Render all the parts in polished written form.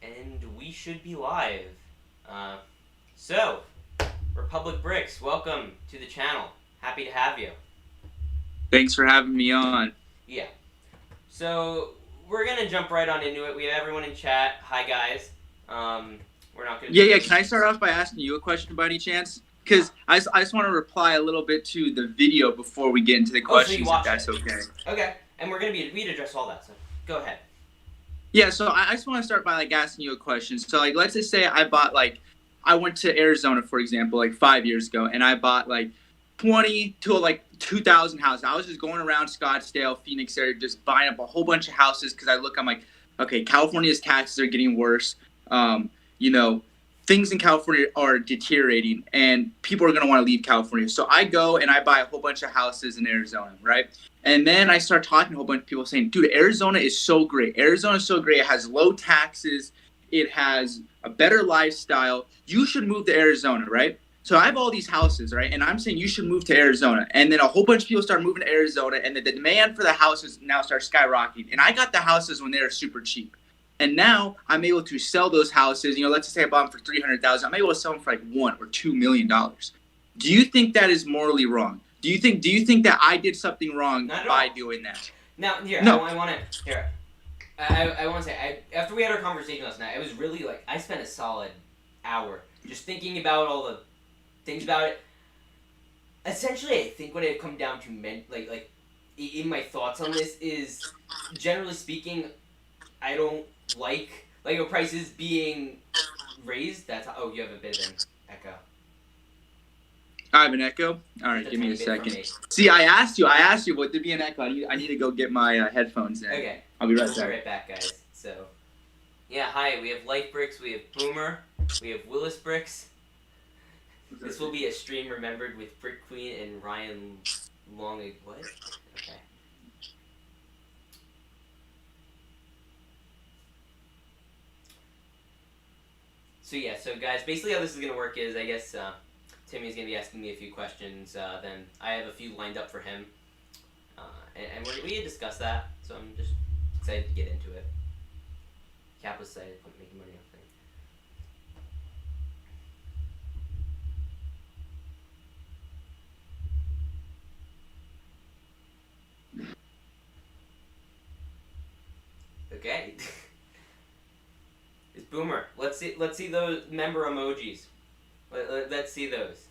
And we should be live. Uh, so, Republic Brix, welcome to the channel. Happy to have you. Thanks for having me on. Yeah. So, we're going to jump right on into it. We have everyone in chat. Hi, guys. We're not going to Yeah. be... Can I start off by asking you a question by any chance? Because I just want to reply a little bit to the video before we get into the Oh, so you questions, if watched that's it. okay. Okay. And we'd address all that, so go ahead. Yeah, so I just want to start by asking you a question. So let's just say I went to Arizona, for example, 5 years ago, and I bought 20 to 2,000 houses. I was just going around Scottsdale, Phoenix area, just buying up a whole bunch of houses because I'm like, okay, California's taxes are getting worse. You know, things in California are deteriorating, and people are going to want to leave California. So I go and I buy a whole bunch of houses in Arizona, right? And then I start talking to a whole bunch of people saying, dude, Arizona is so great. Arizona is so great. It has low taxes. It has a better lifestyle. You should move to Arizona, right? So I have all these houses, right? And I'm saying you should move to Arizona. And then a whole bunch of people start moving to Arizona, and the demand for the houses now starts skyrocketing. And I got the houses when they were super cheap. And now I'm able to sell those houses. Let's just say I bought them for $300,000. I'm able to sell them for $1 or $2 million. Do you think that is morally wrong? Do you think that I did something wrong by doing that? Now, here, no. I want to say, after we had our conversation last night, I was really I spent a solid hour just thinking about all the things about it. Essentially, I think what it come down to, in my thoughts on this is, generally speaking, I don't like Lego prices being raised. Oh, you have a bit of an echo. I have an echo? All right, give me a second. See, I asked you, would there be an echo? I need to go get my headphones in. Okay. I'll be right back. I'll be right back, guys. So, yeah, hi, we have Life Brix, we have Boomer, we have Willis Brix. This will be a stream remembered with Brick Queen and Ryan Long... What? Okay. So yeah, so guys, basically how this is going to work is, I guess, Timmy's going to be asking me a few questions, then I have a few lined up for him, and we had discussed that, so I'm just excited to get into it. Cap was excited about making money off things. Okay. It's Boomer. Let's see those member emojis. Let's see those.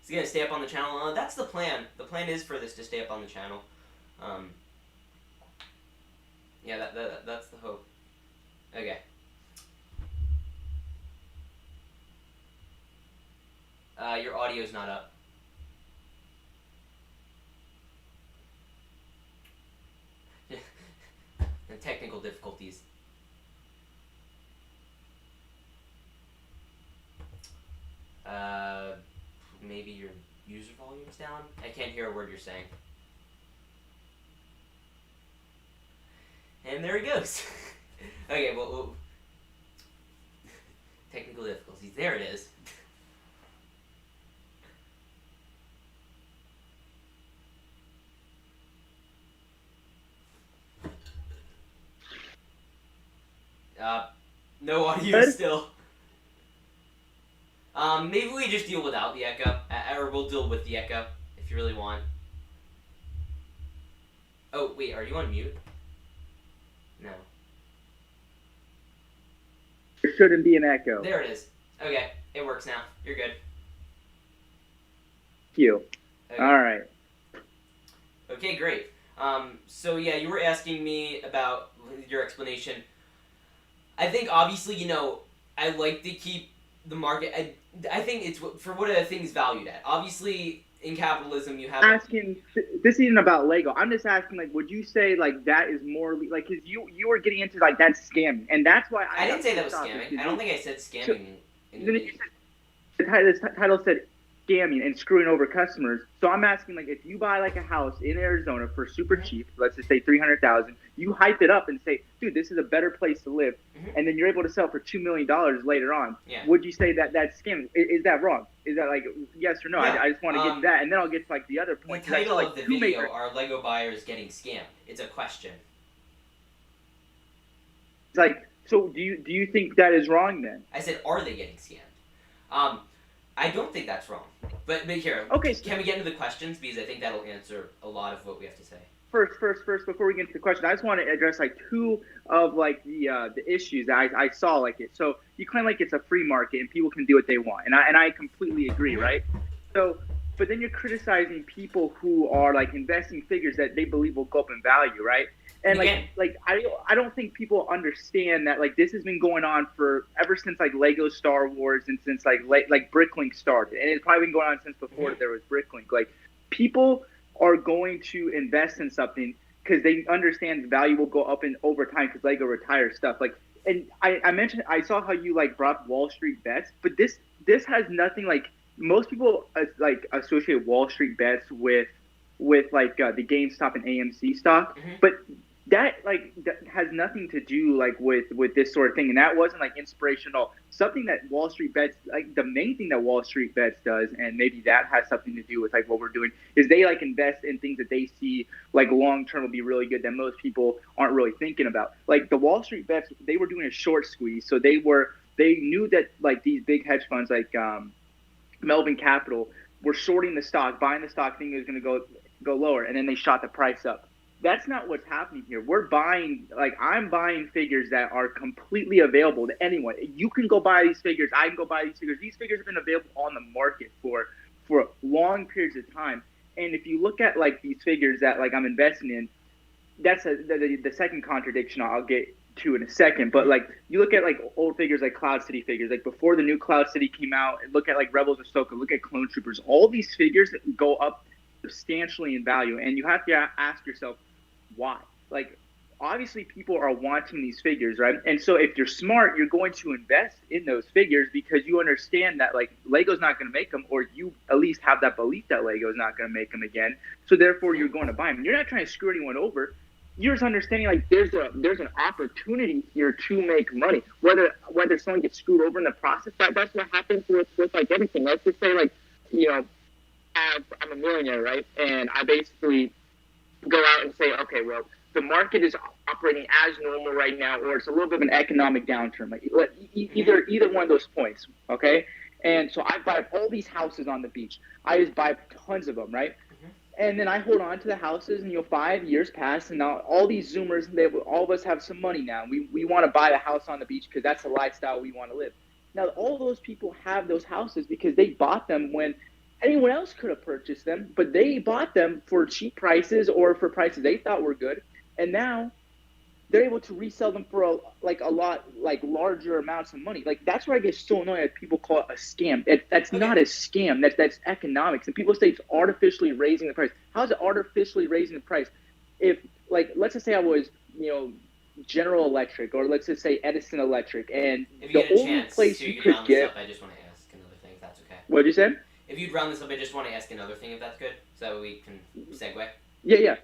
Is he gonna stay up on the channel? That's the plan. The plan is for this to stay up on the channel. Yeah, that's the hope. Okay. Your audio's not up. Technical difficulties. Maybe your user volume's down? I can't hear a word you're saying. And there he goes. Okay, well, technical difficulties. There it is. No audio still. Maybe we just deal without the echo, or we'll deal with the echo, if you really want. Oh, wait, are you on mute? No. There shouldn't be an echo. There it is. Okay, it works now. You're good. Thank you. Okay. All right. Okay, great. So yeah, you were asking me about your explanation. I think, obviously, I like to keep the market... I think it's for what are things valued at. Obviously, in capitalism, you have... This isn't about Lego. I'm just asking, would you say, that is morally... because you were getting into, that's scamming. And that's why I didn't say that was scamming. I don't think I said scamming. The title said scamming and screwing over customers. So I'm asking, if you buy, a house in Arizona for super cheap, let's just say $300,000, you hype it up and say, dude, this is a better place to live, and then you're able to sell for $2 million later on. Yeah. Would you say that that's scamming? Is that wrong? Is that, yes or no? I just want to get to that, and then I'll get to, the other point. The title of the video, are Lego buyers getting scammed? It's a question. like, so do you think that is wrong then? I said, are they getting scammed? I don't think that's wrong. But here, Okay, can we get into the questions, because I think that'll answer a lot of what we have to say. First, before we get into the question, I just want to address like two of like the issues that I saw like it. So you claim like it's a free market and people can do what they want, and I completely agree, right? So, but then you're criticizing people who are like investing figures that they believe will go up in value, right? And like I don't think people understand that like this has been going on for ever since like Lego Star Wars and since like Bricklink started, and it's probably been going on since before there was Bricklink. Like people are going to invest in something because they understand the value will go up in over time because Lego retires stuff. Like, and I mentioned I saw how you like brought Wall Street bets, but this has nothing like most people like associate Wall Street bets with like the GameStop and AMC stock, but that has nothing to do like with this sort of thing, and that wasn't like inspirational. Something that Wall Street Bets, like the main thing that Wall Street Bets does, and maybe that has something to do with like what we're doing, is they like invest in things that they see like long term will be really good that most people aren't really thinking about. Like the Wall Street Bets, they were doing a short squeeze, so they knew that like these big hedge funds like Melvin Capital were shorting the stock, buying the stock, thinking it was going to go lower, and then they shot the price up. That's not what's happening here. We're buying, like I'm buying figures that are completely available to anyone. You can go buy these figures. I can go buy these figures. These figures have been available on the market for long periods of time. And if you look at like these figures that like I'm investing in, that's the second contradiction I'll get to in a second. But like you look at like old figures like Cloud City figures, like before the new Cloud City came out, and look at like Rebels of Ahsoka, look at Clone Troopers. All these figures that go up substantially in value, and you have to ask yourself, why? Like, obviously people are wanting these figures, right? And so if you're smart, you're going to invest in those figures because you understand that like Lego's not going to make them, or you at least have that belief that Lego's not going to make them again. So therefore you're going to buy them. You're not trying to screw anyone over. You're just understanding like there's an opportunity here to make money. Whether someone gets screwed over in the process, that's what happens with like everything. Let's just say like, you know, I'm a millionaire, right? And I basically go out and say, okay, well, the market is operating as normal right now, or it's a little bit of an economic downturn, like either one of those points, okay? And so I buy all these houses on the beach. I just buy tons of them, right? And then I hold on to the houses, and 5 years pass, and now all these Zoomers, all of us have some money now. We want to buy the house on the beach because that's the lifestyle we want to live. Now, all those people have those houses because they bought them when anyone else could have purchased them, but they bought them for cheap prices or for prices they thought were good, and now they're able to resell them for a lot larger amounts of money. Like that's where I get so annoyed that people call it a scam. That's not a scam. That's economics. And people say it's artificially raising the price. How is it artificially raising the price? If like let's just say I was General Electric, or let's just say Edison Electric, and if you the only place you could get. I just want to ask another thing, if that's okay. What'd you say? If you'd round this up, I just want to ask another thing, if that's good, so that we can segue. Yeah.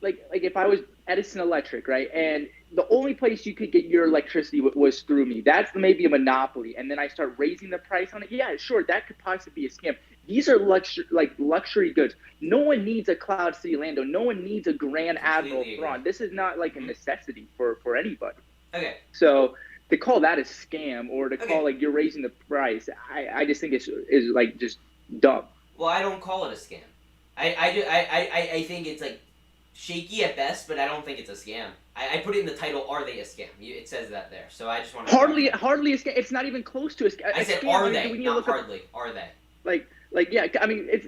Like if I was Edison Electric, right, and the only place you could get your electricity was through me. That's maybe a monopoly, and then I start raising the price on it. Yeah, sure, that could possibly be a scam. These are luxury goods. No one needs a Cloud City Lando. No one needs a Grand Admiral Thrawn. This is not like a necessity for anybody. Okay. So to call that a scam, or to call like you're raising the price, I just think is like just dumb. Well, I don't call it a scam. I think it's like shaky at best, but I don't think it's a scam. I put it in the title, are they a scam? It says that there, so I just want to... Hardly a scam. It's not even close to a scam. I said, scam, are they, not hardly. Are they? Like, yeah, I mean, it's...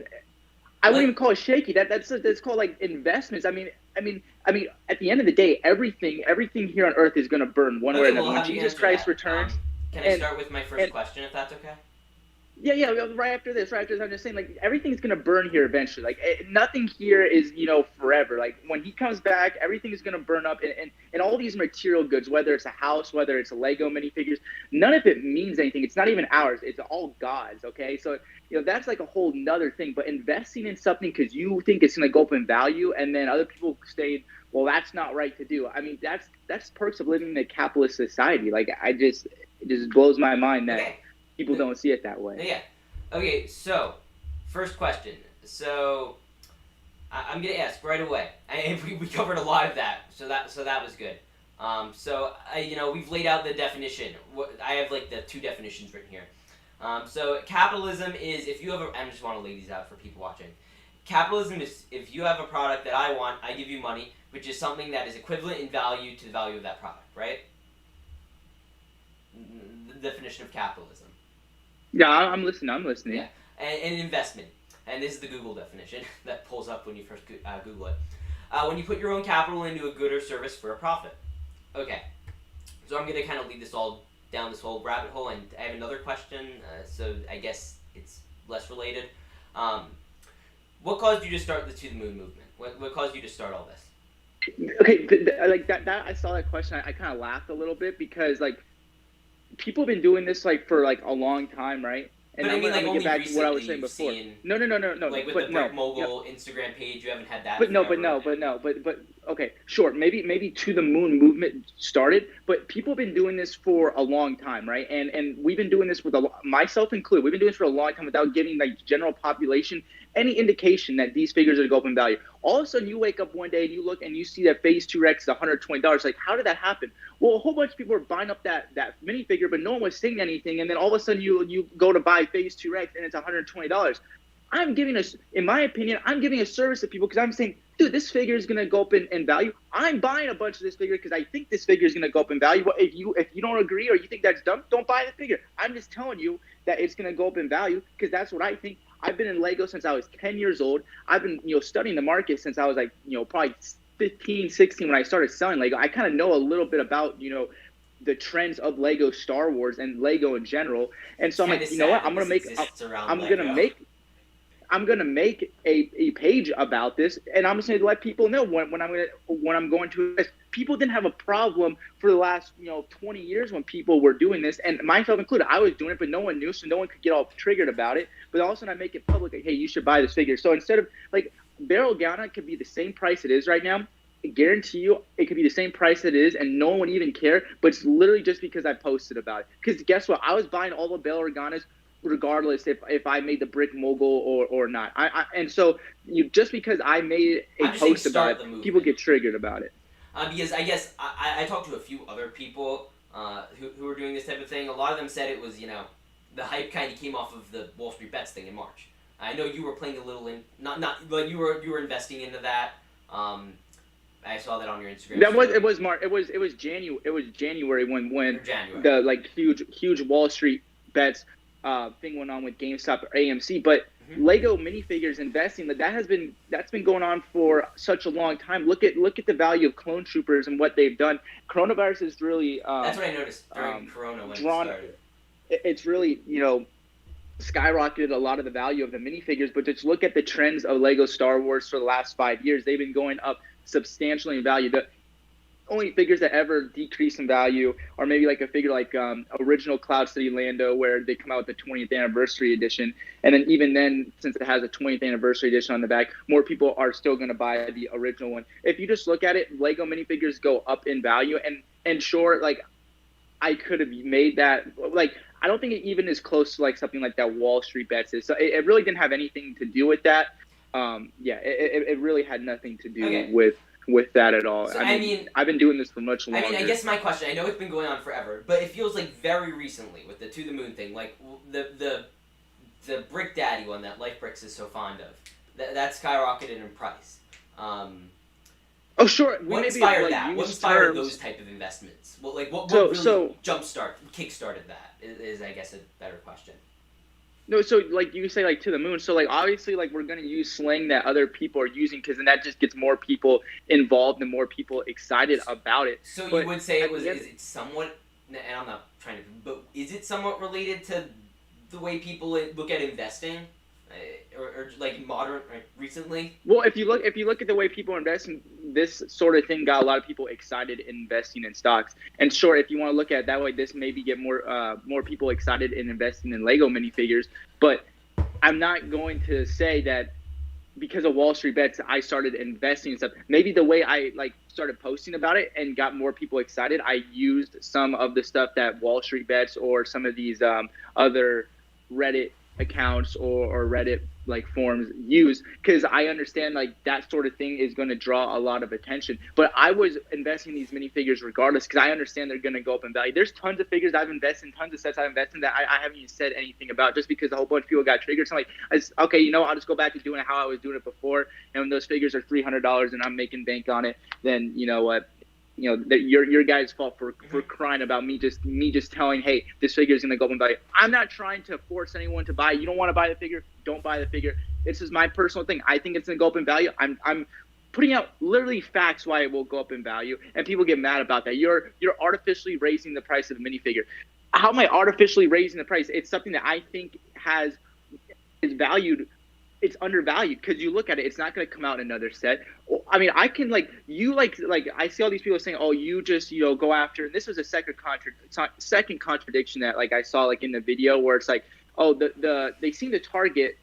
I wouldn't even call it shaky. That's called like investments. I mean, at the end of the day, everything here on Earth is going to burn one way or another. When Jesus Christ returns... Can I start with my first question, if that's okay? Yeah. Right after this, I'm just saying, like, everything's gonna burn here eventually. Like, nothing here is, forever. Like, when he comes back, everything is gonna burn up, and all these material goods, whether it's a house, whether it's a Lego minifigures, none of it means anything. It's not even ours. It's all God's. Okay, so that's like a whole nother thing. But investing in something because you think it's gonna go up in value, and then other people say, well, that's not right to do. I mean, that's perks of living in a capitalist society. Like, it just blows my mind that. Okay. People don't see it that way. Yeah. Okay, so, first question. So, I'm going to ask right away. We covered a lot of that, so that was good. So we've laid out the definition. I have like the two definitions written here. So capitalism is if you have I just want to lay these out for people watching. Capitalism is if you have a product that I want, I give you money, which is something that is equivalent in value to the value of that product, right? The definition of capitalism. Yeah, I'm listening. Yeah, and investment, and this is the Google definition that pulls up when you first Google it. When you put your own capital into a good or service for a profit. Okay, so I'm going to kind of lead this all down this whole rabbit hole, and I have another question, so I guess it's less related. What caused you to start the To the Moon movement? What caused you to start all this? Okay, like that I saw that question. I kind of laughed a little bit because like people have been doing this like for like a long time, right? And but I mean, like only get back to what I was recently saying before. Seen, no. Like with the Brick Mogul Instagram page, you haven't had that. But okay, sure. Maybe To the Moon movement started, but people have been doing this for a long time, right? And we've been doing this with myself included. We've been doing this for a long time without giving like general population any indication that these figures are going to go up in value. All of a sudden, you wake up one day and you look and you see that Phase 2 Rex is $120. Like, how did that happen? Well, a whole bunch of people were buying up that minifigure, but no one was saying anything. And then all of a sudden, you go to buy Phase 2 Rex and it's $120. I'm giving in my opinion, I'm giving a service to people because I'm saying, dude, this figure is going to go up in value. I'm buying a bunch of this figure because I think this figure is going to go up in value. But if you don't agree or you think that's dumb, don't buy the figure. I'm just telling you that it's going to go up in value because that's what I think. I've been in Lego since I was 10 years old. I've been, studying the market since I was like, probably 15, 16 when I started selling Lego. I kind of know a little bit about, the trends of Lego Star Wars and Lego in general. And so I'm like, you know what? I'm going to make a page about this, and I'm just going to let people know when I'm going to invest. People didn't have a problem for the last 20 years when people were doing this, and myself included. I was doing it, but no one knew, so no one could get all triggered about it. But all of a sudden, I make it public, like, hey, you should buy this figure. So instead of like Barrel Ghana could be the same price it is right now. I guarantee you, it could be the same price it is, and no one would even care. But it's literally just because I posted about it. Because guess what? I was buying all the Barrel Ghanas regardless if I made the Brick Mogul or not. And so just because I made a post about it, people get triggered about it. Because I guess I talked to a few other people who were doing this type of thing. A lot of them said it was, the hype kind of came off of the Wall Street Bets thing in March. I know you were playing a little in, not like you were investing into that. I saw that on your Instagram. It was March. It was January when January. The like huge Wall Street Bets thing went on with GameStop or AMC, but Lego minifigures investing that's been going on for such a long time. Look at the value of Clone Troopers and what they've done. Coronavirus is really that's what I noticed during Corona when it started. It's really skyrocketed a lot of the value of the minifigures, but just look at the trends of Lego Star Wars for the last 5 years. They've been going up substantially in value. The only figures that ever decrease in value are maybe like a figure like original Cloud City Lando, where they come out with the 20th anniversary edition, and then even then, since it has a 20th anniversary edition on the back, more people are still going to buy the original one. If you just look at it, Lego minifigures go up in value, and sure, like I could have made that, like I don't think it even is close to like something like that Wall Street Bets is. So it really didn't have anything to do with that. It really had nothing to do with that at all. So, I mean, I've been doing this for much longer. I guess my question, I know it's been going on forever, but it feels like very recently with the To the Moon thing, like the Brick Daddy one that Life Brix is so fond of, that skyrocketed in price. Oh, sure. What inspired that? What inspired those type of investments? What really kickstarted that? Is I guess a better question. No, so like you say, like To the Moon. So like obviously, like we're gonna use slang that other people are using, because then that just gets more people involved and more people excited about it. So you would say is it somewhat? And I'm not trying to, but is it somewhat related to the way people look at investing? Or like modern, recently? Well, if you look at the way people invest in this sort of thing, got a lot of people excited in investing in stocks. And sure, if you want to look at it that way, this maybe get more people excited in investing in Lego minifigures. But I'm not going to say that because of Wall Street Bets, I started investing in stuff. Maybe the way I like started posting about it and got more people excited, I used some of the stuff that Wall Street Bets or some of these other Reddit accounts or Reddit like forms use, because I understand like that sort of thing is going to draw a lot of attention. But I was investing in these minifigures regardless, because I understand they're going to go up in value. There's tons of figures I've invested in, tons of sets I've invested in that I haven't even said anything about, just because a whole bunch of people got triggered. So I'm like, okay, I'll just go back to doing it how I was doing it before. And when those figures are $300 and I'm making bank on it, then you know what? Your guys' fault for crying about me just telling, hey, this figure is going to go up in value. I'm not trying to force anyone to buy. You don't want to buy the figure, don't buy the figure. This is my personal thing. I think it's going to go up in value. I'm putting out literally facts why it will go up in value, and people get mad about that. You're artificially raising the price of the minifigure. How am I artificially raising the price? It's something that I think is valued. It's undervalued, because you look at it, it's not going to come out in another set. I mean, I can like I see all these people saying, oh, you just go after. And this was a second contradiction that like I saw like in the video, where it's like, oh, they seem to target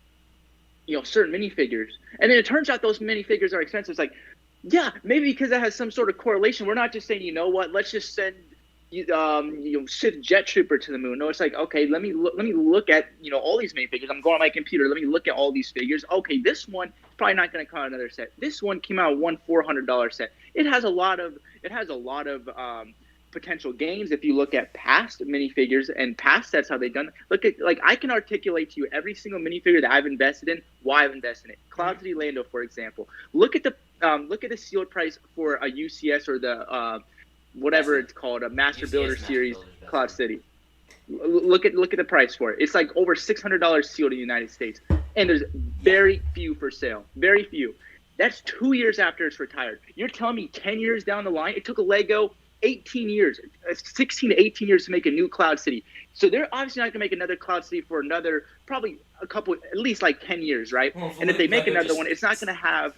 certain minifigures, and then it turns out those minifigures are expensive. It's like, yeah, maybe because it has some sort of correlation. We're not just saying, what, let's just send Sith Jet Trooper to the moon. No, it's like, okay, let me look at all these minifigures. I'm going on my computer. Let me look at all these figures. Okay, this one is probably not going to come out another set. This one came out one $400 set. It has a lot of potential gains. If you look at past minifigures and past sets, how they've done. Look at, like, I can articulate to you every single minifigure that I've invested in, why I've invested in it. Cloud City Lando, for example. Look at the sealed price for a UCS or the whatever it's called, a Master Builder Series Cloud City. Look at the price for it. It's like over $600 sealed in the United States, and there's very few for sale. Very few. That's 2 years after it's retired. You're telling me 10 years down the line, it took a Lego 18 years, 16 to 18 years to make a new Cloud City. So they're obviously not going to make another Cloud City for another, probably a couple, at least like 10 years, right? Well, and if they make another one, it's not going to have,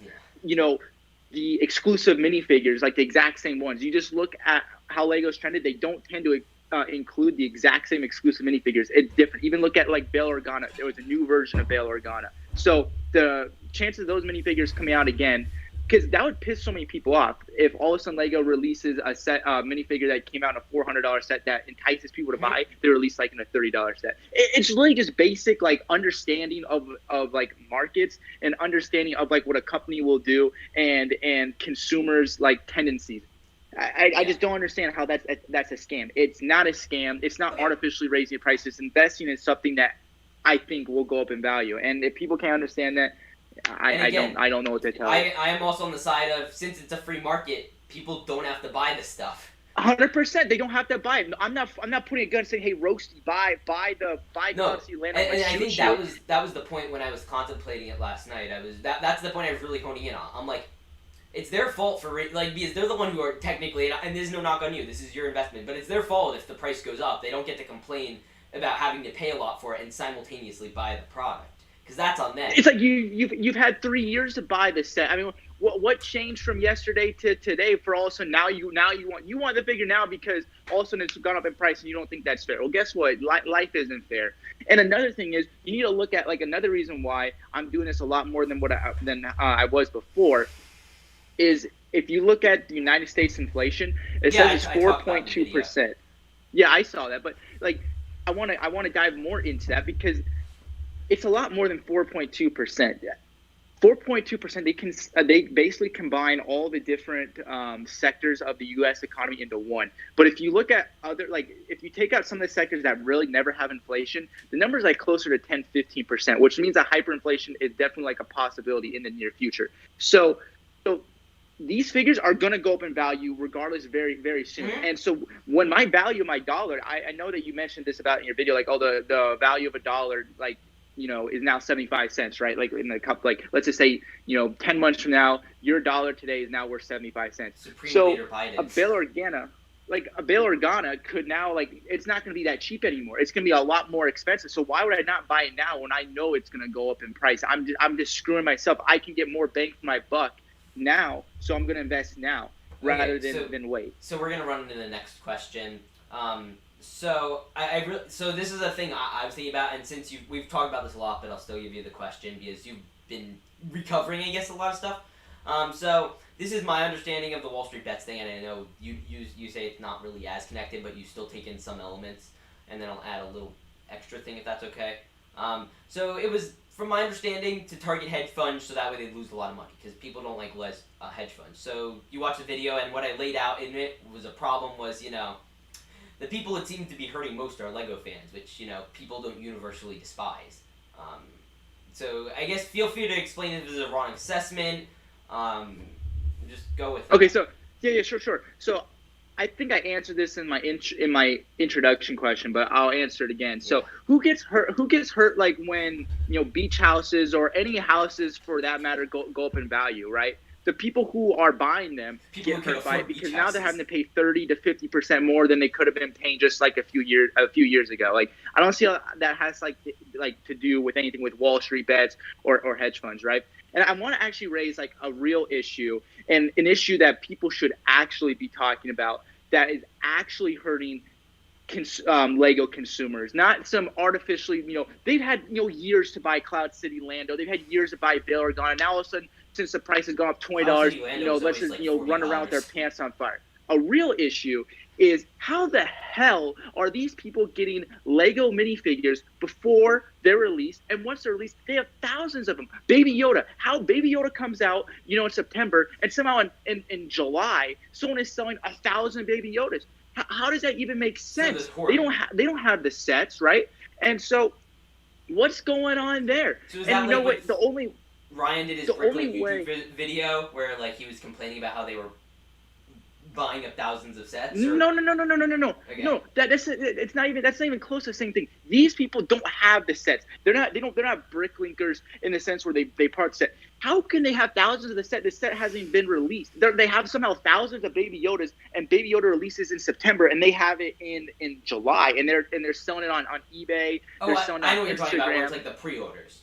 the exclusive minifigures, like the exact same ones. You just look at how Lego's trended. They don't tend to include the exact same exclusive minifigures. It's different. Even look at like Bail Organa. There was a new version of Bail Organa. So the chances of those minifigures coming out again, because that would piss so many people off if all of a sudden Lego releases a set minifigure that came out in a $400 set that entices people to buy. They release like in a $30 set. It's really just basic like understanding of like markets and understanding of like what a company will do and consumers like tendencies. I just don't understand how that's a scam. It's not a scam. It's not artificially raising prices. Investing in something that I think will go up in value. And if people can't understand that, I don't know what to tell you. I am also on the side of, since it's a free market, people don't have to buy this stuff. 100%, they don't have to buy it. I'm not putting a gun saying, hey, Roasty, buy Galaxy Land. And I think that was the point when I was contemplating it last night. That's the point I was really honing in on. I'm like, it's their fault because they're the one who are technically, and there's no knock on you, this is your investment, but it's their fault if the price goes up. They don't get to complain about having to pay a lot for it and simultaneously buy the product. Because that's on them. It's like you've had 3 years to buy this set. I mean, what changed from yesterday to today for all of a sudden now you want the figure now because all of a sudden it's gone up in price and you don't think that's fair? Well, guess what? Life isn't fair. And another thing is you need to look at like another reason why I'm doing this a lot more than I was before is if you look at the United States inflation, it says it's 4.2%. Yeah, I saw that, but like I want to dive more into that because it's a lot more than 4.2%. 4.2%. They basically combine all the different sectors of the U.S. economy into one. But if you look at if you take out some of the sectors that really never have inflation, the number is like closer to 10-15%, which means that hyperinflation is definitely like a possibility in the near future. So these figures are going to go up in value regardless very, very soon. Mm-hmm. And so when my value of my dollar, I know that you mentioned this about in your video, like, the value of a dollar, like, is now 75 cents, right? Like in the cup, like let's just say, 10 months from now, your dollar today is now worth 75 cents. Supreme so Leader Biden. a Bail Organa could now, like, it's not going to be that cheap anymore. It's going to be a lot more expensive. So why would I not buy it now when I know it's going to go up in price? I'm just screwing myself. I can get more bang for my buck now, so I'm going to invest now rather than wait. So we're going to run into the next question. So so this is a thing I was thinking about, and since we've talked about this a lot, but I'll still give you the question because you've been recovering, I guess, a lot of stuff. So this is my understanding of the Wall Street Bets thing, and I know you say it's not really as connected, but you still take in some elements, and then I'll add a little extra thing if that's okay. So it was from my understanding, to target hedge funds so that way they lose a lot of money because people don't like less hedge funds. So you watch the video, and what I laid out in it was a problem was, the people it seemed to be hurting most are Lego fans, which, people don't universally despise. So I guess feel free to explain if this is a wrong assessment. Just go with it. Okay, so yeah, sure. So I think I answered this in my introduction question, but I'll answer it again. So who gets hurt? Who gets hurt like when beach houses or any houses for that matter go up in value, right? The people who are buying them get hurt by it because now they're having to pay 30 to 50% more than they could have been paying just like a few years ago. Like I don't see how that has like to do with anything with Wall Street bets or hedge funds, right? And I want to actually raise like a real issue and an issue that people should actually be talking about that is actually hurting Lego consumers, not some artificially, they've had, years to buy Cloud City Lando. They've had years to buy Bail Organa. Now all of a sudden, since the price has gone up $20, let's just, run around with their pants on fire. A real issue is how the hell are these people getting Lego minifigures before they're released? And once they're released, they have thousands of them. Baby Yoda, how Baby Yoda comes out, in September, and somehow in July, someone is selling 1,000 Baby Yodas. How does that even make sense? They don't have the sets, right? And so, what's going on there? So and you know what? The only Ryan did his Bricklink YouTube video where like he was complaining about how they were buying up thousands of sets? Or? No. Okay. No, that's not even close to the same thing. These people don't have the sets. They're not bricklinkers in the sense where they part set. How can they have thousands of the set? The set hasn't been released. They have somehow thousands of Baby Yodas, and Baby Yoda releases in September, and they have it in July, and they're selling it on eBay. Oh, I know what you're talking about. Where it's like the pre-orders.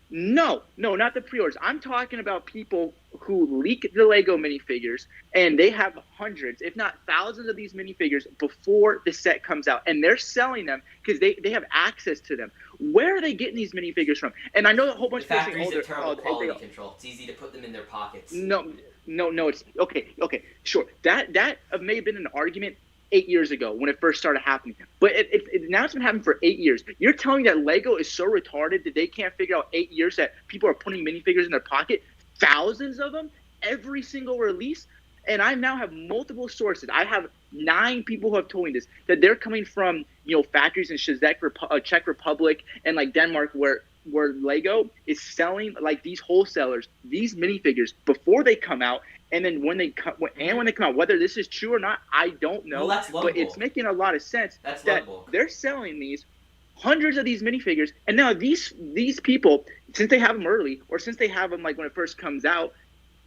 No, not the pre-orders. I'm talking about people who leak the Lego minifigures, and they have hundreds, if not thousands of these minifigures before the set comes out, and they're selling them because they have access to them. Where are they getting these minifigures from? And I know a whole bunch of people saying, "Oh, terrible quality control. It's easy to put them in their pockets." No. It's okay. Sure. That may have been an argument 8 years ago when it first started happening. But now it's been happening for 8 years. You're telling me that Lego is so retarded that they can't figure out 8 years that people are putting minifigures in their pocket? Thousands of them? Every single release? And I now have multiple sources. I have 9 people who have told me this, that they're coming from, factories in Czech Republic and like Denmark where Lego is selling like these wholesalers, these minifigures before they come out. And then when they come out, whether this is true or not, I don't know. Well, but it's making a lot of sense that they're selling these hundreds of these minifigures, and now these people, since they have them early, or since they have them like when it first comes out,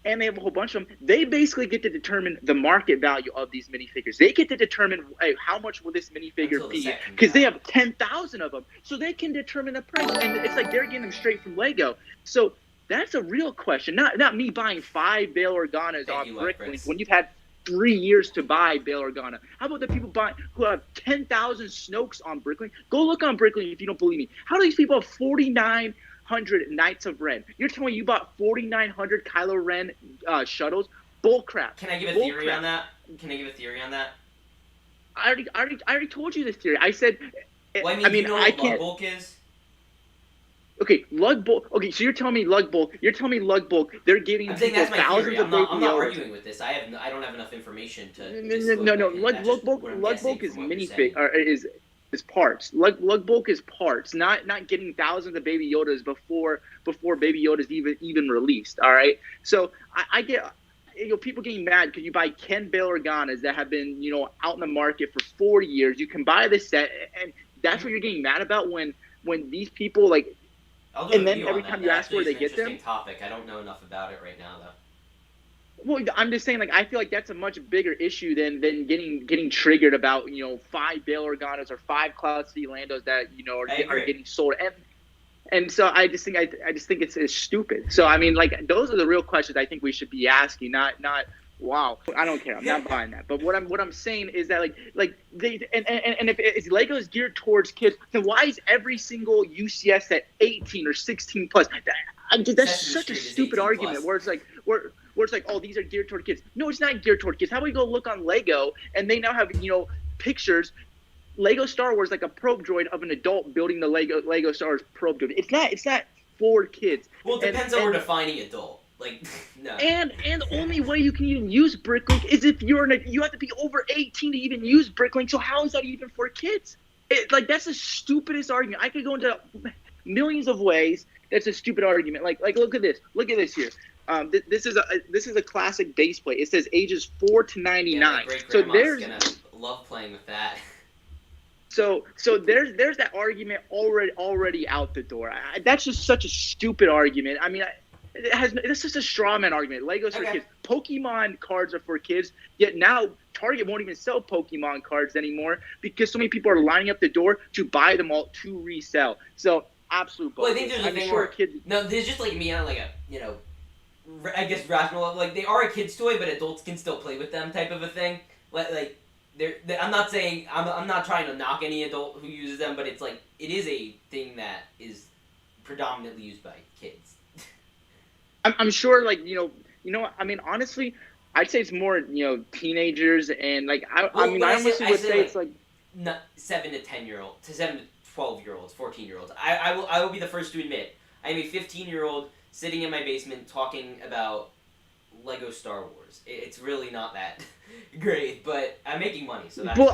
and they have a whole bunch of them, they basically get to determine the market value of these minifigures. They get to determine how much will this minifigure be, because they have 10,000 of them, so they can determine the price. And it's like they're getting them straight from Lego. So that's a real question. Not me buying 5 Bail Organas on Bricklink when you've had 3 years to buy Bail Organa. How about the people who have 10,000 Snokes on Bricklink? Go look on Bricklink if you don't believe me. How do these people have 4,900 Knights of Ren? You're telling me you bought 4,900 Kylo Ren shuttles? Bull crap. Can I give a theory on that? I already told you this theory. I said. Well, I mean, you know what lug bulk is? Okay, lug bulk. Okay, so you're telling me lug bulk. They're giving people thousands of Baby Yodas. I'm not arguing with this. I don't have enough information to. No. Lug bulk is minifig or is parts. Lug bulk is parts, not getting thousands of Baby Yodas before Baby Yoda's even released. All right, so I get. People getting mad because you buy Ken Bail Organas that have been out in the market for 4 years. You can buy the set, and that's what you're getting mad about when these people like. And then every time you ask where they get them. Topic. I don't know enough about it right now, though. Well, I'm just saying, like, I feel like that's a much bigger issue than getting triggered about 5 Bail Organas or 5 Cloud City Landos that are getting sold. And so I just think it's stupid. So I mean, like, those are the real questions I think we should be asking, not. Wow, I don't care. I'm not buying that. But what I'm saying is that like they and if Lego is geared towards kids, then why is every single UCS at 18 or 16 plus? That's such a stupid argument. Where it's like, oh, these are geared toward kids. No, it's not geared toward kids. How about we go look on Lego and they now have pictures. Lego Star Wars like a probe droid of an adult building the Lego Star Wars probe droid. It's not for kids. Well, it depends on we're defining adult. Like, no. And the only way you can even use Bricklink is if you have to be over 18 to even use Bricklink. So how is that even for kids? That's the stupidest argument. I could go into millions of ways. That's a stupid argument. Like look at this. Look at this here. This is a classic base plate. It says ages 4 to 99. Yeah, so there's gonna love playing with that. So there's that argument already out the door. That's just such a stupid argument. I mean, this is a straw man argument. Legos for kids. Pokemon cards are for kids. Yet now Target won't even sell Pokemon cards anymore because so many people are lining up the door to buy them all to resell. So absolute bullshit. Well, I think there's a thing where no, there's just like me on like a I guess rational, like they are a kid's toy, but adults can still play with them type of a thing. Like I'm not saying I'm not trying to knock any adult who uses them, but it's like it is a thing that is predominantly used by kids. I'm sure, like I mean, honestly, I'd say it's more teenagers and like I honestly would say it's like 7 to 10-year-old to 7 to 12-year-olds, 14-year-olds. I will be the first to admit I'm a 15-year-old sitting in my basement talking about Lego Star Wars. It's really not that great, but I'm making money, so that's... Well,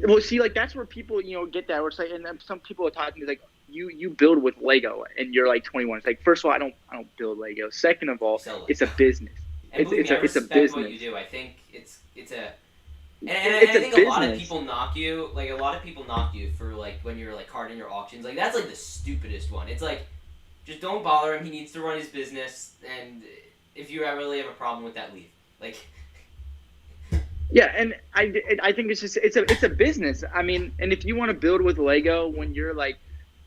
well, see, like, that's where people, get that. Where it's like, and then some people are talking to me, like, you build with Lego, and you're, like, 21. It's like, first of all, I don't build Lego. Second of all, it's a business. It's a business. What you do. I think it's a... And I think a lot of people knock you, like, for, like, when you're, like, carding your auctions. Like, that's, like, the stupidest one. It's like, just don't bother him. He needs to run his business, and if you really have a problem with that, leave. Like, yeah, and I think it's a business. I mean, and if you want to build with Lego when you're like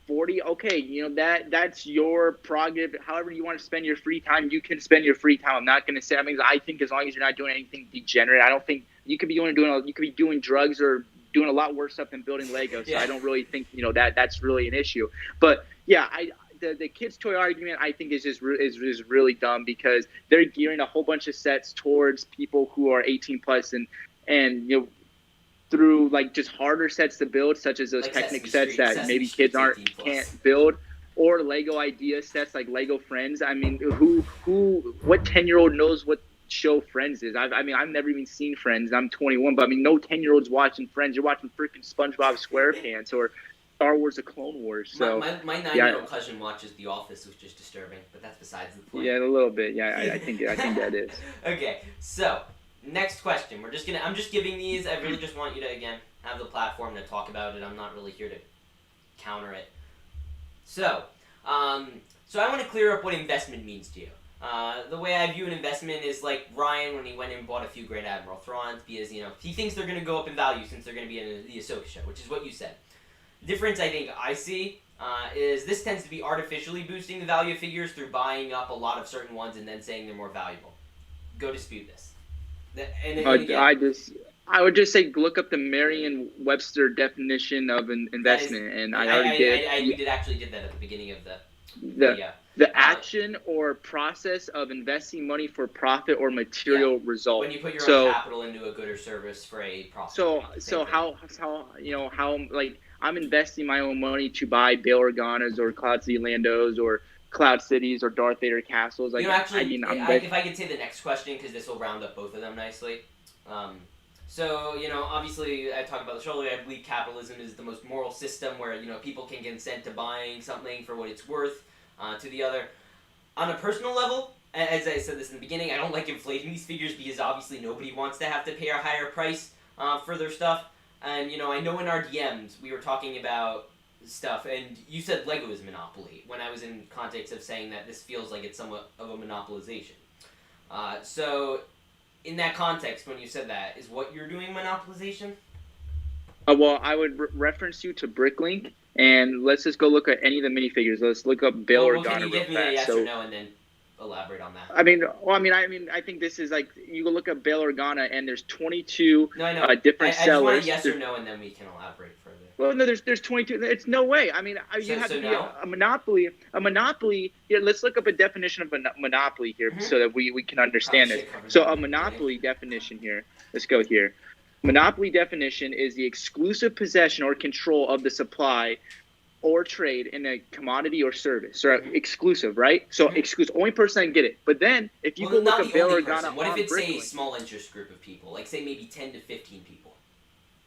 40, okay, that's your prerogative. However you want to spend your free time, you can spend your free time. I'm not going to say. I mean, I think as long as you're not doing anything degenerate, I don't think you could be doing drugs or doing a lot worse stuff than building Lego. So yeah. I don't really think that's really an issue. But yeah, The kids' toy argument, I think, is just really dumb because they're gearing a whole bunch of sets towards people who are 18 plus and through like just harder sets to build, such as those like Technic sets that maybe kids can't build, or Lego idea sets like Lego Friends. I mean, what 10-year-old knows what show Friends is? I mean, I've never even seen Friends. I'm 21, but I mean, no 10-year-old's watching Friends. You're watching freaking SpongeBob SquarePants or Star Wars: The Clone Wars. So my 9-year-old cousin watches The Office, which is disturbing, but that's besides the point. Yeah, a little bit. Yeah, I think that is. Okay, so next question. I'm just giving these. I really just want you to again have the platform to talk about it. I'm not really here to counter it. So I want to clear up what investment means to you. The way I view an investment is like Ryan when he went and bought a few Grand Admiral Thrawns because he thinks they're going to go up in value since they're going to be in the Ahsoka show, which is what you said. Difference I think I see is this tends to be artificially boosting the value of figures through buying up a lot of certain ones and then saying they're more valuable. Go dispute this. I would just say look up the Merriam-Webster definition of an investment, we actually did that at the beginning of the action or process of investing money for profit or material result. When you put your own capital into a good or service for a profit. So how like I'm investing my own money to buy Bail Organas or Cloud City Landos or Cloud Cities or Darth Vader castles. Like, if I could say the next question because this will round up both of them nicely. Obviously I talked about this earlier. I believe capitalism is the most moral system where people can consent to buying something for what it's worth to the other. On a personal level, as I said this in the beginning, I don't like inflating these figures because obviously nobody wants to have to pay a higher price for their stuff. And, I know in our DMs we were talking about stuff, and you said Lego is monopoly, when I was in context of saying that this feels like it's somewhat of a monopolization. So, in that context, when you said that, is what you're doing monopolization? Well, I would reference you to Bricklink, and let's just go look at any of the minifigures. Let's look up Bail Organa real fast. Can you give me a yes or no, and then elaborate on that? I think this is like you go look at Bail Organa, and there's 22 different sellers. I just want a yes or no, and then we can elaborate further. Well, no, there's 22. It's no way. I mean, you have to be a monopoly. A monopoly. Here, let's look up a definition of a monopoly here, so that we can understand this. So a monopoly definition here. Let's go here. Monopoly definition is the exclusive possession or control of the supply or trade in a commodity or service, or exclusive, right? So exclusive, only person that can get it. But then if you go look not at the only Bail person. Organa What if on it's say a Bricklink, small interest group of people, like say maybe 10 to 15 people?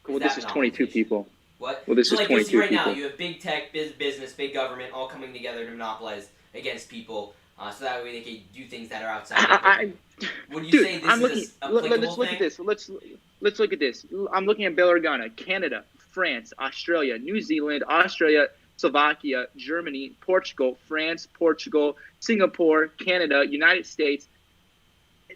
well, this is 22 people. What? Well, this so is like you'll 22 see right people. now, you have big tech, business, big government, all coming together to monopolize against people, so that way they can do things that are outside. Would you say this is a applicable let's look thing? at this. Let's look at this. I'm looking at Bail Organa, Canada, France, Australia, New Zealand, Australia, Slovakia, Germany, Portugal, France, Portugal, Singapore, Canada, United States.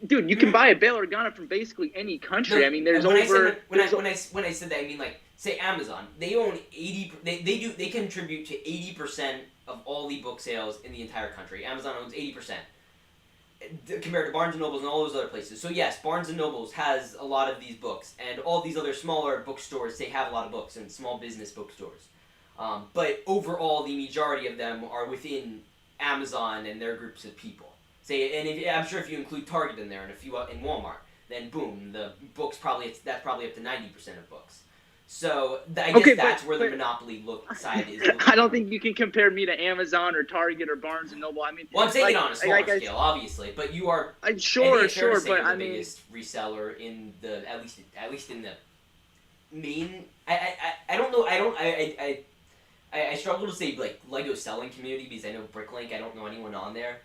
Dude, you can buy a Bail Organa from basically any country. No, I mean, there's when over. I said that, I mean like say Amazon. They own 80. They contribute to 80% of all the book sales in the entire country. Amazon owns 80%. Compared to Barnes & Nobles and all those other places. So yes, Barnes & Nobles has a lot of these books, and all these other smaller bookstores, they have a lot of books, and small business bookstores. But overall, the majority of them are within Amazon and their groups of people. Say, and I'm sure if you include Target in there and a few in Walmart, then boom, the books that's probably up to 90% of books. So I guess that's where the monopoly side is. I don't think you can compare me to Amazon or Target or Barnes and Noble. I mean, well, I'm saying it on a smaller scale, obviously, but you are. Sure, but I mean, the biggest reseller in the at least in the main. I don't know. I struggle to say like Lego selling community because I know Bricklink. I don't know anyone on there,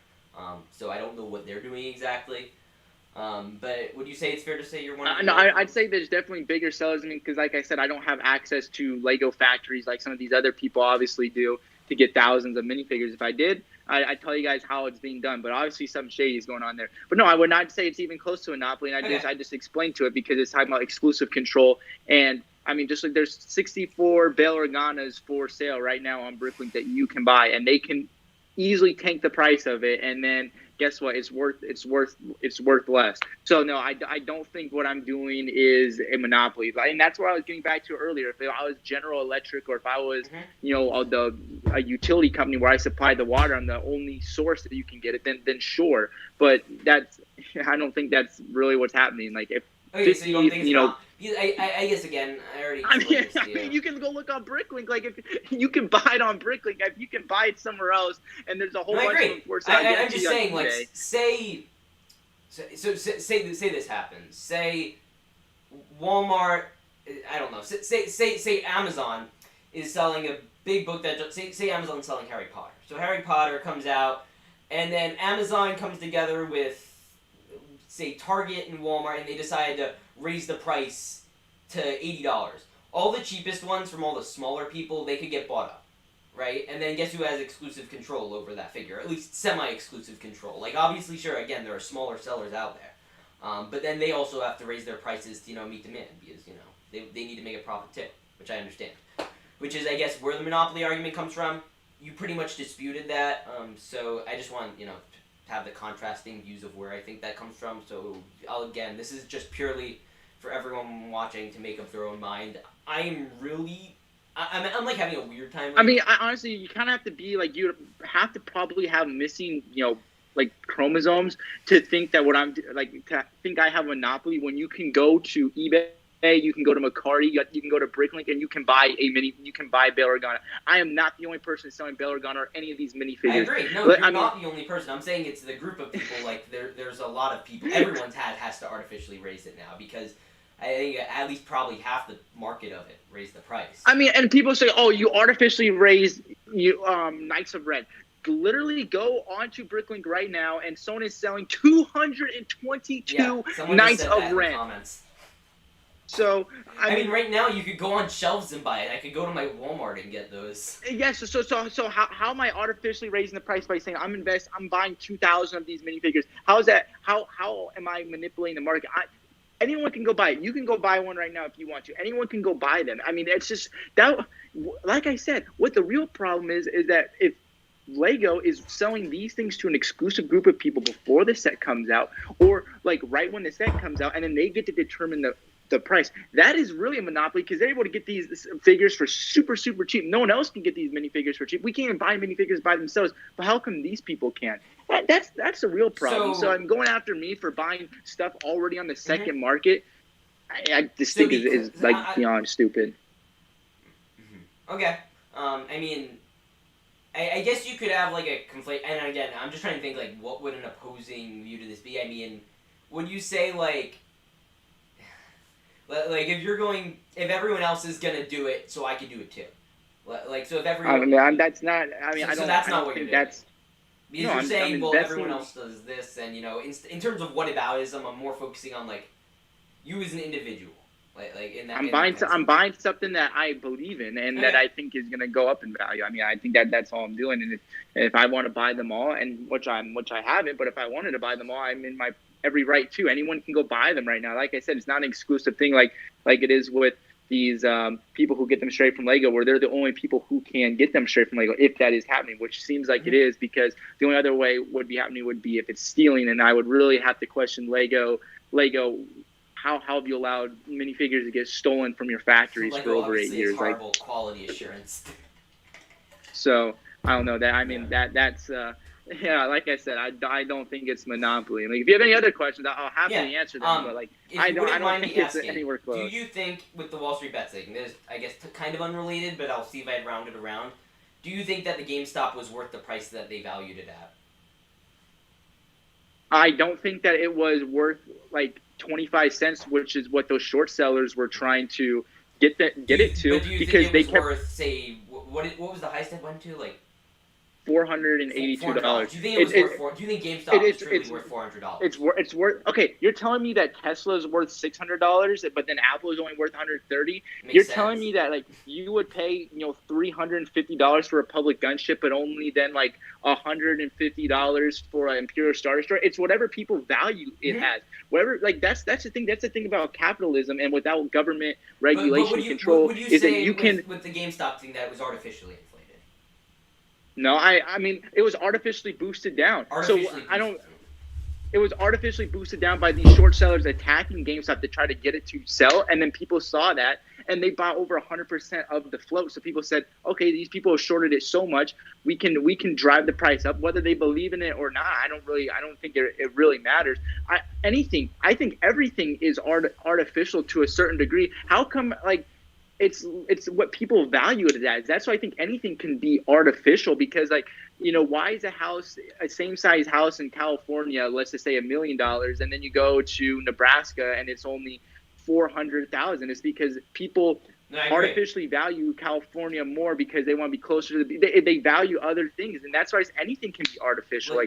so I don't know what they're doing exactly. But would you say it's fair to say you're one of the... No, I'd say there's definitely bigger sellers. I mean, because like I said, I don't have access to Lego factories like some of these other people obviously do to get thousands of minifigures. If I did, I'd tell you guys how it's being done. But obviously some shady is going on there. But no, I would not say it's even close to a monopoly. And I just explained to it because it's talking about exclusive control. And I mean, just like there's 64 Bail Organas for sale right now on Bricklink that you can buy, and they can easily tank the price of it. And then guess what? It's worth less. So no, I don't think what I'm doing is a monopoly. And that's what I was getting back to earlier. If I was General Electric, or if I was, a utility company where I supply the water, I'm the only source that you can get it. Then sure. But I don't think that's really what's happening. Like if so you don't think it's I guess again, I mean, you can go look on Bricklink. Like if you can buy it on Bricklink, if you can buy it somewhere else, and there's a whole bunch of reports. I'm just saying, like, say this happens. Say Walmart, I don't know. Say Amazon is selling a big book that say Amazon's selling Harry Potter. So Harry Potter comes out, and then Amazon comes together with say Target and Walmart, and they decide to raise the price to $80. All the cheapest ones from all the smaller people, they could get bought up, right? And then guess who has exclusive control over that figure? At least semi-exclusive control. Like, obviously, sure, again, there are smaller sellers out there. But then they also have to raise their prices to, meet demand because, they need to make a profit too, which I understand. Which is, I guess, where the monopoly argument comes from. You pretty much disputed that, so I just want, to have the contrasting views of where I think that comes from. So, again, this is just purely for everyone watching to make up their own mind. I'm like having a weird time. I mean, honestly, you kind of have to be like, you have to probably have missing, like chromosomes to think that to think I have a monopoly when you can go to eBay. You can go to Macari, you can go to Bricklink, and you can buy Bail Organa. I am not the only person selling Bail Organa or any of these minifigures. I agree. No, you're not the only person. I'm saying it's the group of people. Like there's a lot of people. Everyone's has to artificially raise it now because I think at least probably half the market of it raised the price. I mean, and people say, "Oh, you artificially raised Knights of Red." Literally go onto Bricklink right now, and someone is selling 222 Knights of Red. So I mean, right now you could go on shelves and buy it. I could go to my Walmart and get those. Yes. So how am I artificially raising the price by saying I'm buying 2,000 of these minifigures? How is that? How am I manipulating the market? Anyone can go buy it. You can go buy one right now if you want to. Anyone can go buy them. I mean, it's just that. Like I said, what the real problem is that if Lego is selling these things to an exclusive group of people before the set comes out, or like right when the set comes out, and then they get to determine the price. That is really a monopoly because they're able to get these figures for super, super cheap. No one else can get these minifigures for cheap. We can't even buy minifigures by themselves. But how come these people can? That's a real problem. So I'm going after me for buying stuff already on the second market. I just think is like beyond stupid. Okay. I mean, I guess you could have like a conflate. And again, I'm just trying to think like what would an opposing view to this be? I mean, would you say like if everyone else is gonna do it, so I can do it too? Like so if everyone. That's not. I mean, So, I don't. so that's I not don't what think you're doing. that's. Because No, you're I'm saying, well, investing. everyone else does this, and in terms of whataboutism, I'm more focusing on like you as an individual, like in that. I'm buying something that I believe in and that I think is gonna go up in value. I mean, I think that's all I'm doing. And if I want to buy them all, and which I haven't, but if I wanted to buy them all, I'm in my every right to. Anyone can go buy them right now. Like I said, it's not an exclusive thing like it is with these people who get them straight from Lego, where they're the only people who can get them straight from Lego, if that is happening, which seems like it is, because the only other way would be happening would be if it's stealing, and I would really have to question Lego. How have you allowed minifigures to get stolen from your factories Lego for over 8 years? It's horrible quality assurance. So I don't know that. I mean that's yeah. Like I said, I don't think it's monopoly. I mean, if you have any other questions, I'll happily answer them. But like I don't think it's anywhere close. Do you think with the Wall Street bet thing, there's I guess kind of unrelated, but I'll see if I round it around. Do you think that the GameStop was worth the price that they valued it at? I don't think that it was worth like 25 cents, which is what those short sellers were trying to get it to, but do you because think they was kept worth, say, what was the highest it went to, like $482. Do you think it was worth? Do you think GameStop is truly worth $400? It's worth. Okay, you're telling me that Tesla is worth $600, but then Apple is only worth $130. You're telling me that like you would pay $350 for a public gunship, but only then like $150 for an Imperial Star Destroyer. It's whatever people value it as. Whatever, like that's the thing. That's the thing about capitalism, and without government regulation and control, is that you can with the GameStop thing that it was artificially inflated. No, I mean it was artificially boosted down. It was artificially boosted down by these short sellers attacking GameStop to try to get it to sell, and then people saw that and they bought over 100% of the float. So people said, okay, these people have shorted it so much, we can drive the price up, whether they believe in it or not. I don't think it really matters. I think everything is artificial to a certain degree. How come like? It's what people value it as. That's why I think anything can be artificial, because like, why is a same size house in California, let's just say $1 million, and then you go to Nebraska and it's only 400,000? It's because people artificially value California more because they want to be closer to they value other things, and that's why anything can be artificial.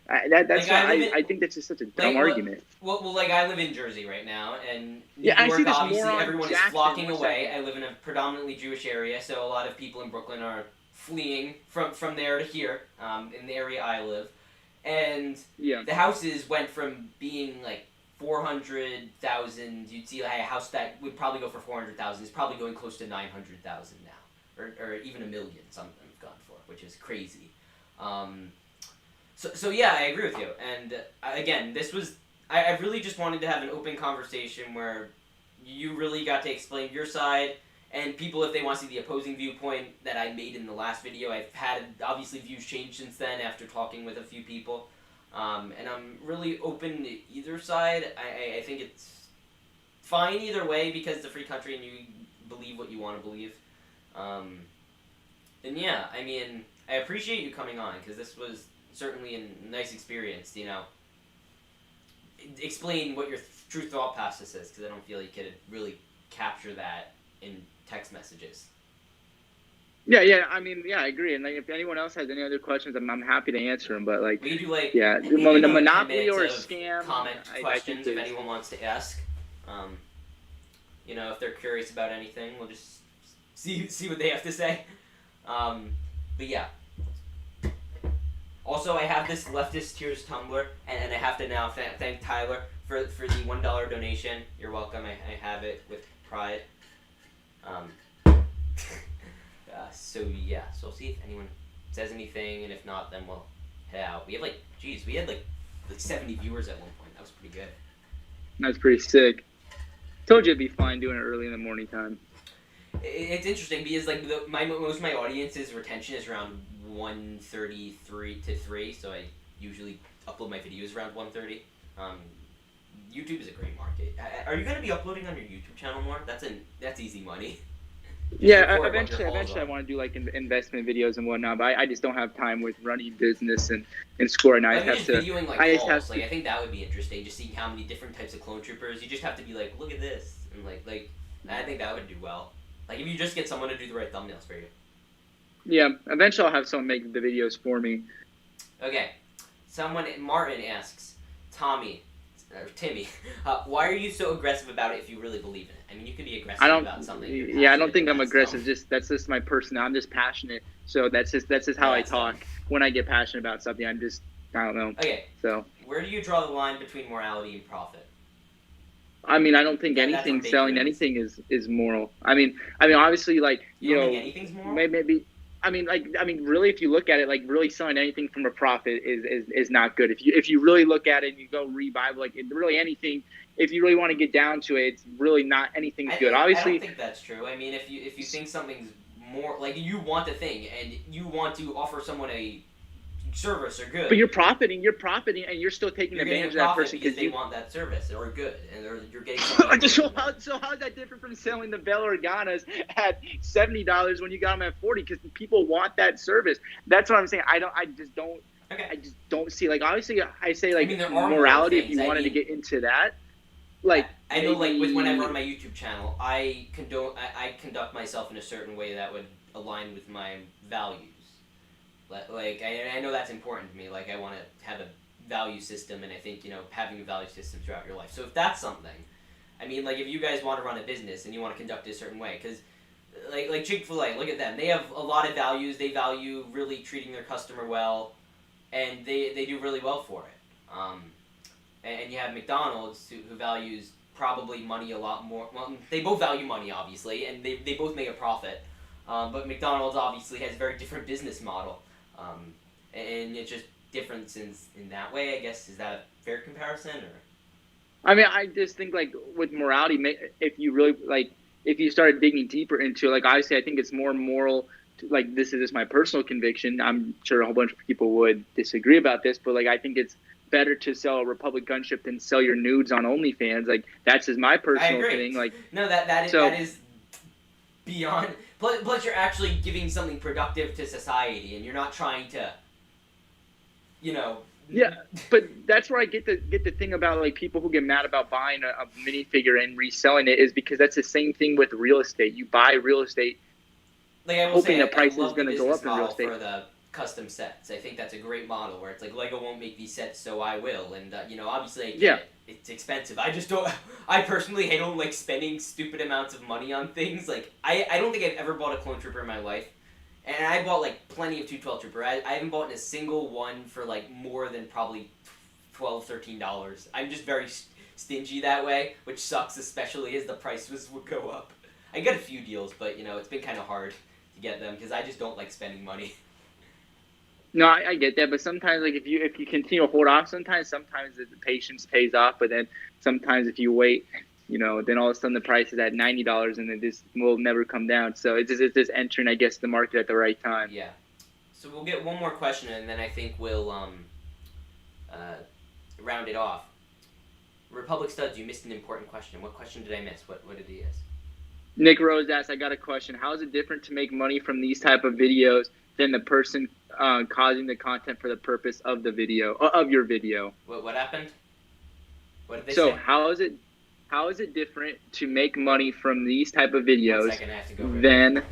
That's why I think that's just such a dumb argument. Well, like I live in Jersey right now, and New I see York, this obviously, more on everyone is Jackson, flocking away. I live in a predominantly Jewish area, so a lot of people in Brooklyn are fleeing from there to here, in the area I live. And the houses went from being like 400,000. You'd see like a house that would probably go for 400,000 is probably going close to 900,000 now, or even $1 million. Some of them have gone for, which is crazy. So yeah, I agree with you. And again, I really just wanted to have an open conversation where you really got to explain your side, and people, if they want to see the opposing viewpoint that I made in the last video, I've had obviously views change since then after talking with a few people, and I'm really open to either side. I think it's fine either way because it's a free country and you believe what you want to believe. And yeah, I mean, I appreciate you coming on because this was certainly a nice experience, Explain what your true thought process is, because I don't feel you could really capture that in text messages. Yeah. I mean, I agree. And like, if anyone else has any other questions, I'm happy to answer them. But like, we do like the monopoly or a scam. Comment questions if anyone wants to ask. If they're curious about anything, we'll just see what they have to say. But yeah. Also, I have this Leftist Tears Tumblr, and I have to now thank Tyler for the $1 donation. You're welcome. I have it with pride. So we'll see if anyone says anything, and if not, then we'll head out. We have we had 70 viewers at one point. That was pretty good. That's pretty sick. Told you it'd be fine doing it early in the morning time. It's interesting because most of my audience's retention is around 1:33 to 3, so I usually upload my videos around 1:30. YouTube is a great market. Are you going to be uploading on your YouTube channel more? That's easy money. Just Yeah, record what your eventually, hauls eventually, I are. want to do like investment videos and whatnot, but I just don't have time with running business and school. And I But just I mean, have just to. videoing like I just have hauls, like to. I think that would be interesting. Just seeing how many different types of clone troopers. You just have to be like, look at this, and like I think that would do well. Like if you just get someone to do the right thumbnails for you. Yeah, eventually, I'll have someone make the videos for me. Okay, Martin asks, Timmy, why are you so aggressive about it if you really believe in it? I mean, you could be aggressive I don't. about something. You're Yeah, I don't passionate, think but I'm that's aggressive. dumb. That's just my person. I'm just passionate. So that's just Yeah, how I that's dumb. talk. When I get passionate about something, I don't know. Okay, So where do you draw the line between morality and profit? I mean, I don't think That's from anything Baker selling Inns. anything is moral. I mean, obviously, like You don't think anything's moral? maybe. Really, if you look at it, like really selling anything from a profit is not good. If you really look at it and you go read Bible, like really anything, if you really want to get down to it, it's really not anything's good. I Obviously, don't think that's true. I mean, if you think something's more like you want the thing and you want to offer someone a service or good, but you're profiting, and you're still taking you're getting advantage a of that profit person because they want that service or good, and you're getting something. so how is that different from selling the Bell Organas at $70 when you got them at $40? Because people want that service. That's what I'm saying. I just don't. Okay. I just don't see, like, obviously I say, like, I mean, there are morality. moral If you things. wanted to get into that, like, I know, like with when I maybe- run my YouTube channel, I conduct myself in a certain way that would align with my values. Like I know that's important to me. Like I want to have a value system, and I think having a value system throughout your life. So if that's something, I mean, like if you guys want to run a business and you want to conduct it a certain way, because like Chick-fil-A, look at them. They have a lot of values. They value really treating their customer well, and they do really well for it. And you have McDonald's who values probably money a lot more. Well, they both value money, obviously, and they both make a profit. But McDonald's obviously has a very different business model. And it's just difference in that way, I guess. Is that a fair comparison? Or I mean, I just think, like, with morality, if you really, like, if you started digging deeper into it, like, obviously I think it's more moral. Like, this is just my personal conviction. I'm sure a whole bunch of people would disagree about this, but, like, I think it's better to sell a Republic gunship than sell your nudes on OnlyFans. Like, that's just my personal thing. Like, no, that is beyond. Plus, you're actually giving something productive to society, and you're not trying to, Yeah, but that's where I get the thing about, like, people who get mad about buying a minifigure and reselling it is because that's the same thing with real estate. You buy real estate, like I will hoping say, the price I love is going to the go business up in real model estate. for the custom sets. I think that's a great model where it's like Lego won't make these sets, so I will, and obviously I get it. It's expensive. I just don't. I personally, I don't like spending stupid amounts of money on things. Like I don't think I've ever bought a clone trooper in my life. And I bought, like, plenty of 212 Trooper. I haven't bought a single one for, like, more than probably $12, $13. I'm just very stingy that way, which sucks, especially as the prices would go up. I got a few deals, but, it's been kind of hard to get them because I just don't like spending money. No, I get that, but sometimes, like, if you continue to hold off, sometimes the patience pays off, but then sometimes if you wait, then all of a sudden the price is at $90 and then this will never come down. So it's just entering, I guess, the market at the right time. Yeah. So we'll get one more question and then I think we'll round it off. Republic Studs, you missed an important question. What question did I miss? What did he ask? Nick Rose asked, I got a question. How is it different to make money from these type of videos than the person causing the content for the purpose of the video, of your video? What happened? What did they say? So how is it different to make money from these type of videos 1 second, I have to go over than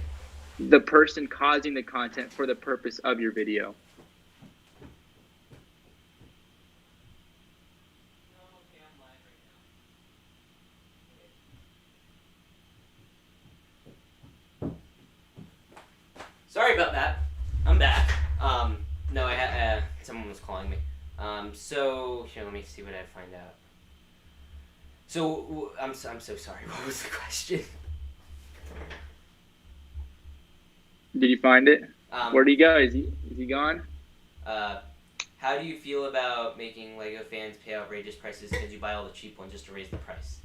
the person causing the content for the purpose of your video? Sorry about that. I'm back. No, I had someone was calling me. So here, let me see what I find out. So I'm so sorry. What was the question? Did you find it? Where'd he go? Is he gone? How do you feel about making Lego fans pay outrageous prices because you buy all the cheap ones just to raise the price?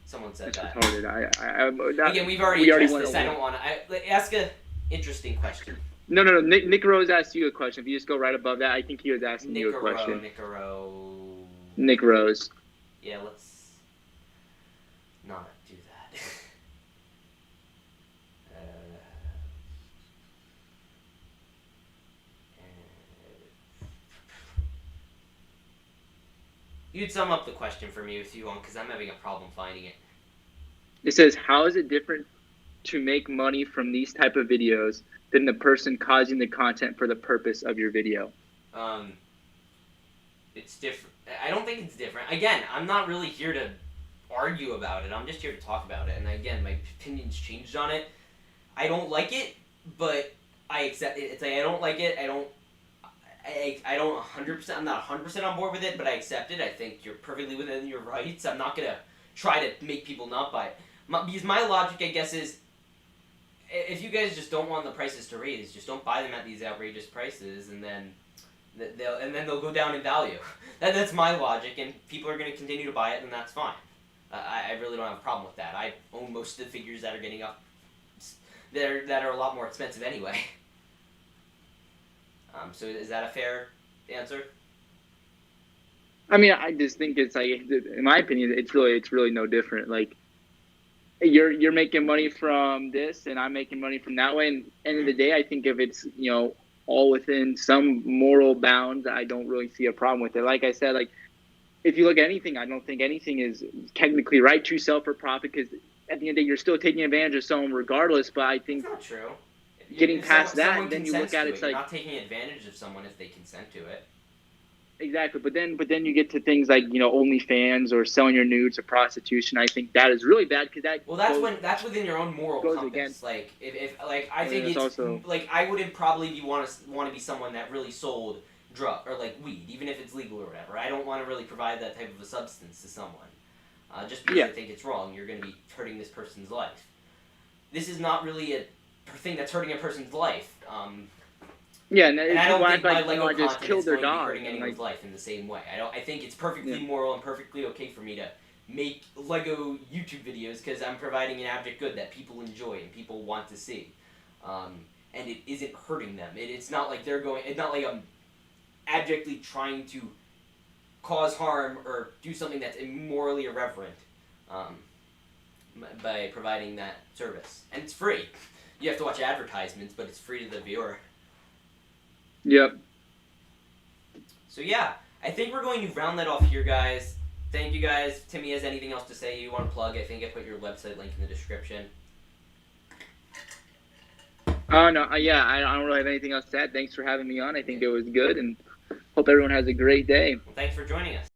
Someone said that. Retarded. Again, we've already addressed this. Away. I don't want to. Ask a interesting question. No. Nick Rose asked you a question. If you just go right above that, I think he was asking you a question. Nick Rose. Yeah, let's not do that. You'd sum up the question for me if you want, because I'm having a problem finding it. It says, how is it different to make money from these type of videos than the person causing the content for the purpose of your video? It's different. I don't think it's different. Again, I'm not really here to argue about it. I'm just here to talk about it. And again, my opinion's changed on it. I don't like it, but I accept it. It's like I don't like it. I don't 100%. I'm not 100% on board with it, but I accept it. I think you're perfectly within your rights. I'm not gonna try to make people not buy it. Because my logic, I guess, is if you guys just don't want the prices to raise, just don't buy them at these outrageous prices, and then they'll go down in value. That's my logic, and people are going to continue to buy it, and that's fine. I really don't have a problem with that. I own most of the figures that are getting up that are a lot more expensive anyway. So is that a fair answer? I mean, I just think it's like, in my opinion, it's really no different. Like, you're making money from this, and I'm making money from that way. And end of the day, I think if it's all within some moral bounds, I don't really see a problem with it. Like I said, like if you look at anything, I don't think anything is technically right to sell for profit, because at the end of the day, you're still taking advantage of someone regardless. But I think that's not true. Getting past that, and then you look at it's like you're not taking advantage of someone if they consent to it. Exactly, but then you get to things like OnlyFans or selling your nudes or prostitution. I think that is really bad, because that's within your own moral compass. Against, like if I think it's also, like I wouldn't probably want to be someone that really sold drug or like weed, even if it's legal or whatever. I don't want to really provide that type of a substance to someone, just because I think it's wrong. You're going to be hurting this person's life. This is not really a thing that's hurting a person's life. Yeah, and I don't think my Lego content just killed is their going to be dog, hurting anyone's life in the same way. I think it's perfectly moral and perfectly okay for me to make Lego YouTube videos because I'm providing an abject good that people enjoy and people want to see, and it isn't hurting them. It's not like they're going. It's not like I'm abjectly trying to cause harm or do something that's immorally irreverent by providing that service, and it's free. You have to watch advertisements, but it's free to the viewer. Yep. So yeah, I think we're going to round that off here, guys. Thank you, guys. Timmy has anything else to say you want to plug? I think I put your website link in the description. Oh, no. Yeah, I don't really have anything else to add. Thanks for having me on. I think it was good, and hope everyone has a great day. Well, thanks for joining us.